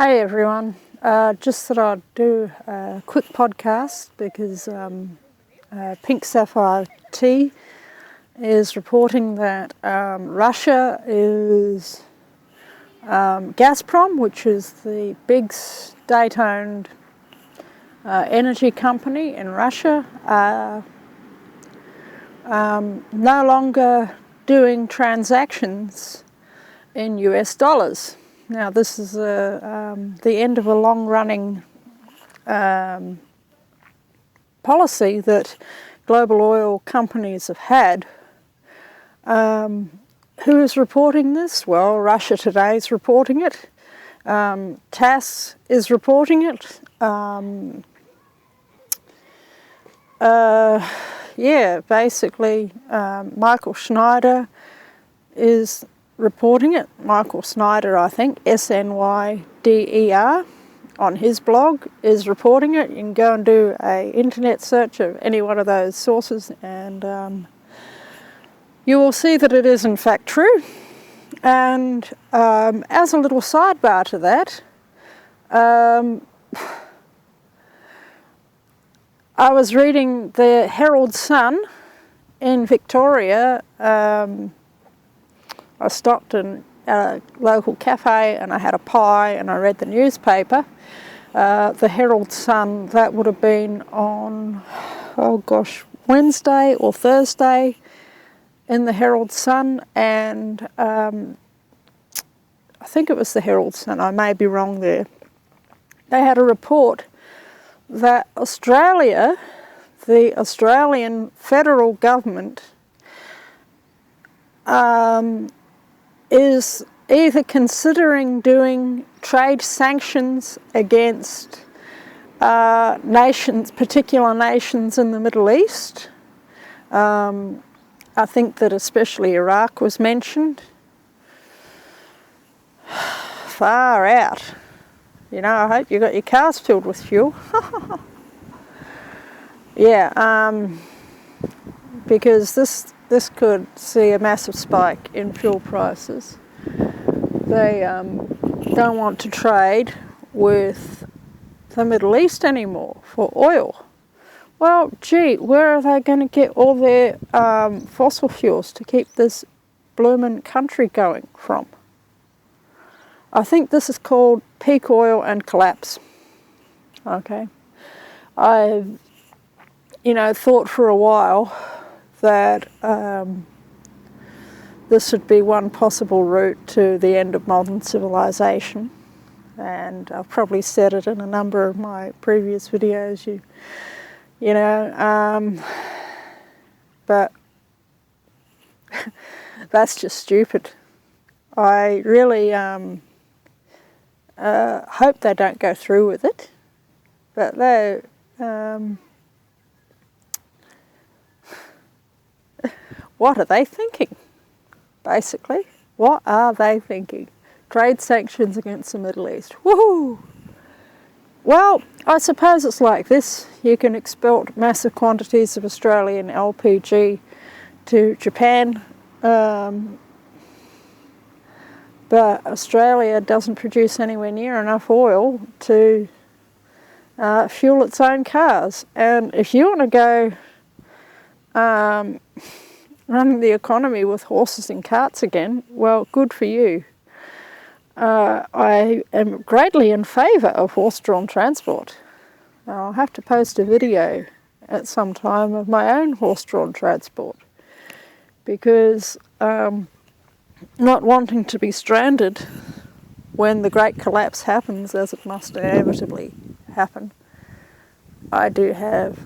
Hey everyone, just thought I'd do a quick podcast because Pink Sapphire Tea is reporting that Russia is Gazprom, which is the big state-owned energy company in Russia, no longer doing transactions in US dollars. Now, this is the end of a long-running policy that global oil companies have had. Who is reporting this? Well, Russia Today is reporting it. TASS is reporting it. Basically, Michael Schneider is reporting it. Michael Snyder, I think, S-N-Y-D-E-R, on his blog is reporting it. You can go and do an internet search of any one of those sources and you will see that it is in fact true. And as a little sidebar to that, I was reading the Herald Sun in Victoria. I stopped in a local cafe and I had a pie and I read the newspaper. The Herald Sun, that would have been on, Wednesday or Thursday in the Herald Sun, and I think it was the Herald Sun, I may be wrong there. They had a report that Australia, the Australian federal government, is either considering doing trade sanctions against particular nations in the Middle East. I think that especially Iraq was mentioned. Far out. You know, I hope you got your cars filled with fuel. Because this could see a massive spike in fuel prices. They don't want to trade with the Middle East anymore for oil. Well, gee, where are they going to get all their fossil fuels to keep this bloomin' country going from? I think this is called peak oil and collapse. Okay. I've, thought for a while that this would be one possible route to the end of modern civilization, and I've probably said it in a number of my previous videos. But that's just stupid. I really hope they don't go through with it, but they. What are they thinking, basically? What are they thinking? Trade sanctions against the Middle East. Woohoo! Well, I suppose it's like this. You can export massive quantities of Australian LPG to Japan, but Australia doesn't produce anywhere near enough oil to fuel its own cars. And if you want to go running the economy with horses and carts again, well, good for you. I am greatly in favour of horse-drawn transport. I'll have to post a video at some time of my own horse-drawn transport, because not wanting to be stranded when the great collapse happens, as it must inevitably happen, I do have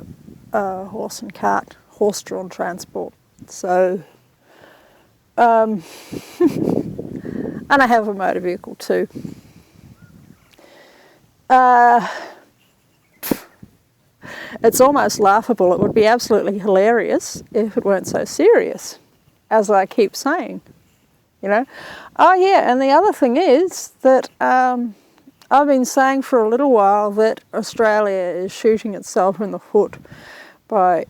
a horse and cart, horse-drawn transport. So, and I have a motor vehicle too. It's almost laughable. It would be absolutely hilarious if it weren't so serious, as I keep saying, Oh yeah, and the other thing is that I've been saying for a little while that Australia is shooting itself in the foot by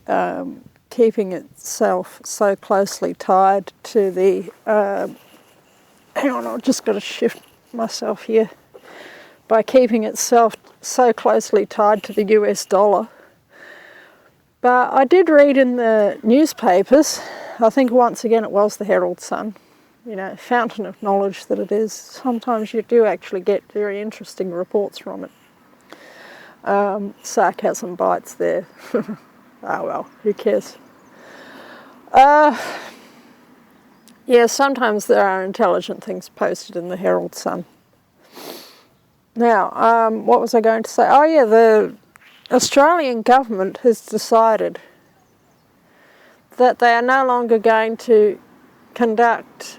keeping itself so closely tied to the hang on, I've just got to shift myself here by keeping itself so closely tied to the US dollar. But I did read in the newspapers, I think once again it was the Herald Sun, you know, fountain of knowledge that it is. Sometimes you do actually get very interesting reports from it. Sarcasm bites there. Oh well, who cares? Yeah, sometimes there are intelligent things posted in the Herald Sun. Now, what was I going to say? Oh yeah, the Australian government has decided that they are no longer going to conduct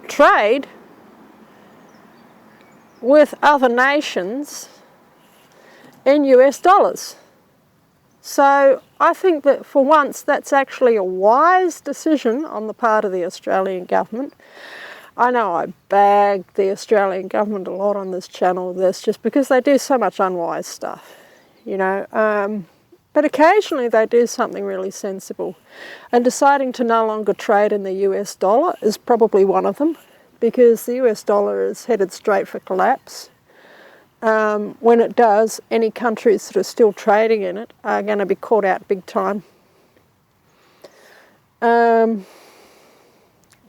trade with other nations in US dollars. So I think that for once that's actually a wise decision on the part of the Australian government. I know I bag the Australian government a lot on this channel, this just because they do so much unwise stuff, you know. But occasionally they do something really sensible. And deciding to no longer trade in the US dollar is probably one of them, because the US dollar is headed straight for collapse. When it does, any countries that are still trading in it are going to be caught out big time.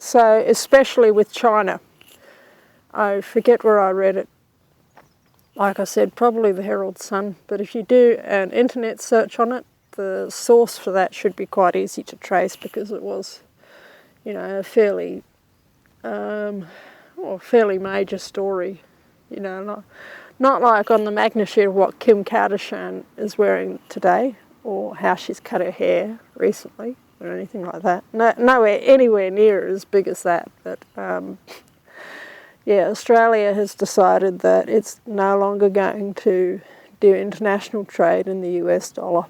So, especially with China. I forget where I read it. Like I said, probably the Herald Sun. But if you do an internet search on it, the source for that should be quite easy to trace, because it was, you know, a fairly major story. You know, not like on the magnitude of what Kim Kardashian is wearing today, or how she's cut her hair recently, or anything like that. Nowhere anywhere near as big as that. But yeah, Australia has decided that it's no longer going to do international trade in the US dollar.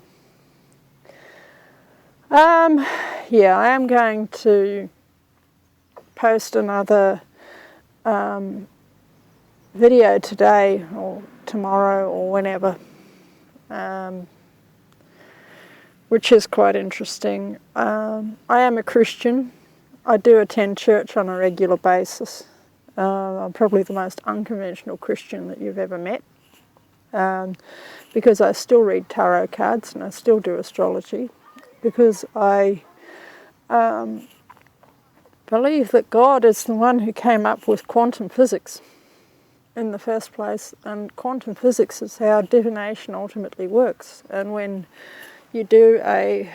Yeah, I am going to post another video today or tomorrow or whenever, which is quite interesting. I am a Christian. I do attend church on a regular basis. I'm probably the most unconventional Christian that you've ever met, because I still read tarot cards and I still do astrology, because I believe that God is the one who came up with quantum physics in the first place, and quantum physics is how divination ultimately works. And when you do a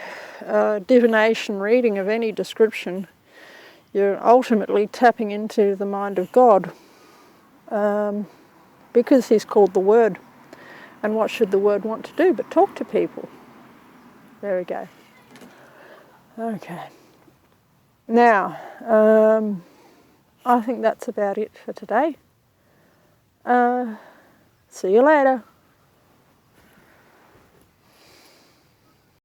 divination reading of any description, you're ultimately tapping into the mind of God, because he's called the Word. And what should the Word want to do but talk to people? There we go. Okay. Now, I think that's about it for today. See you later.